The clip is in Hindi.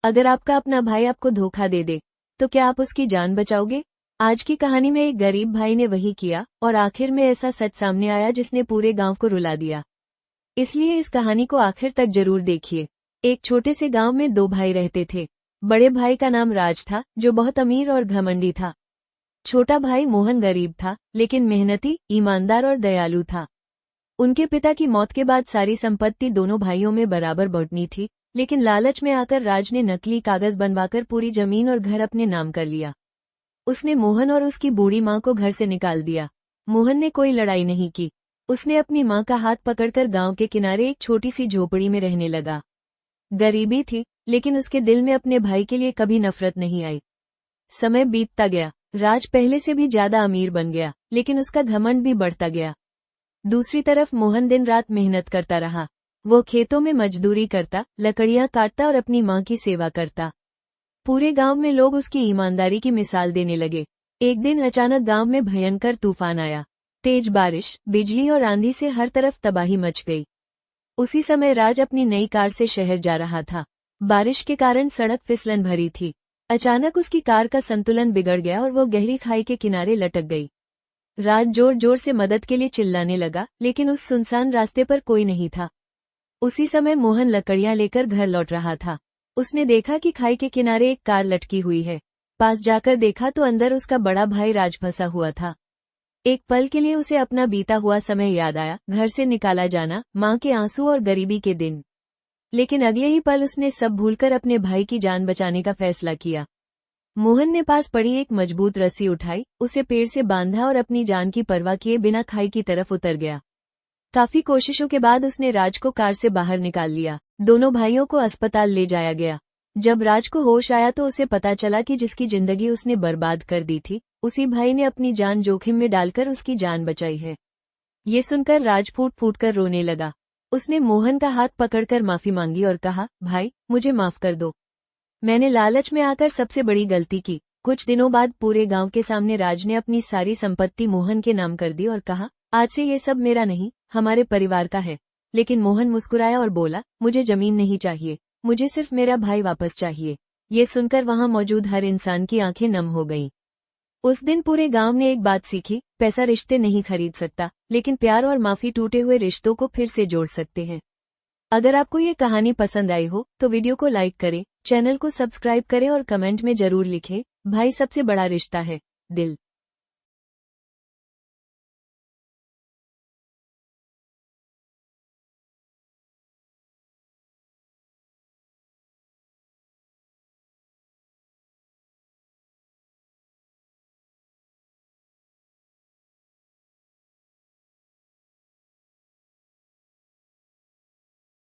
अगर आपका अपना भाई आपको धोखा दे दे तो क्या आप उसकी जान बचाओगे? आज की कहानी में एक गरीब भाई ने वही किया और आखिर में ऐसा सच सामने आया जिसने पूरे गांव को रुला दिया। इसलिए इस कहानी को आखिर तक जरूर देखिए। एक छोटे से गांव में दो भाई रहते थे। बड़े भाई का नाम राज था, जो बहुत अमीर और घमंडी था। छोटा भाई मोहन गरीब था, लेकिन मेहनती, ईमानदार और दयालु था। उनके पिता की मौत के बाद सारी संपत्ति दोनों भाइयों में बराबर बांटनी थी, लेकिन लालच में आकर राज ने नकली कागज बनवाकर पूरी जमीन और घर अपने नाम कर लिया। उसने मोहन और उसकी बूढ़ी माँ को घर से निकाल दिया। मोहन ने कोई लड़ाई नहीं की। उसने अपनी माँ का हाथ पकड़कर गांव के किनारे एक छोटी सी झोपड़ी में रहने लगा। गरीबी थी, लेकिन उसके दिल में अपने भाई के लिए कभी नफरत नहीं आई। समय बीतता गया। राज पहले से भी ज्यादा अमीर बन गया, लेकिन उसका घमंड भी बढ़ता गया। दूसरी तरफ मोहन दिन रात मेहनत करता रहा। वो खेतों में मजदूरी करता, लकड़ियां काटता और अपनी माँ की सेवा करता। पूरे गांव में लोग उसकी ईमानदारी की मिसाल देने लगे। एक दिन अचानक गांव में भयंकर तूफान आया। तेज बारिश, बिजली और आंधी से हर तरफ तबाही मच गई। उसी समय राज अपनी नई कार से शहर जा रहा था। बारिश के कारण सड़क फिसलन भरी थी। अचानक उसकी कार का संतुलन बिगड़ गया और वो गहरी खाई के किनारे लटक गई। राज जोर जोर से मदद के लिए चिल्लाने लगा, लेकिन उस सुनसान रास्ते पर कोई नहीं था। उसी समय मोहन लकड़ियां लेकर घर लौट रहा था। उसने देखा कि खाई के किनारे एक कार लटकी हुई है। पास जाकर देखा तो अंदर उसका बड़ा भाई राज फंसा हुआ था। एक पल के लिए उसे अपना बीता हुआ समय याद आया, घर से निकाला जाना, माँ के आंसू और गरीबी के दिन। लेकिन अगले ही पल उसने सब भूलकर अपने भाई की जान बचाने का फैसला किया। मोहन ने पास पड़ी एक मजबूत रस्सी उठाई, उसे पेड़ से बांधा और अपनी जान की परवाह किए बिना खाई की तरफ उतर गया। काफी कोशिशों के बाद उसने राज को कार से बाहर निकाल लिया। दोनों भाइयों को अस्पताल ले जाया गया। जब राज को होश आया तो उसे पता चला कि जिसकी जिंदगी उसने बर्बाद कर दी थी, उसी भाई ने अपनी जान जोखिम में डालकर उसकी जान बचाई है। ये सुनकर राज फूट फूट कर रोने लगा। उसने मोहन का हाथ पकड़कर माफी मांगी और कहा, भाई, मुझे माफ कर दो। मैंने लालच में आकर सबसे बड़ी गलती की। कुछ दिनों बाद पूरे गांव के सामने राज ने अपनी सारी संपत्ति मोहन के नाम कर दी और कहा, आज से ये सब मेरा नहीं, हमारे परिवार का है। लेकिन मोहन मुस्कुराया और बोला, मुझे जमीन नहीं चाहिए, मुझे सिर्फ मेरा भाई वापस चाहिए। ये सुनकर वहां मौजूद हर इंसान की आंखें नम हो गईं। उस दिन पूरे गांव ने एक बात सीखी, पैसा रिश्ते नहीं खरीद सकता, लेकिन प्यार और माफी टूटे हुए रिश्तों को फिर से जोड़ सकते हैं। अगर आपको ये कहानी पसंद आई हो तो वीडियो को लाइक करें, चैनल को सब्सक्राइब करें और कमेंट में जरूर लिखें, भाई सबसे बड़ा रिश्ता है, दिल।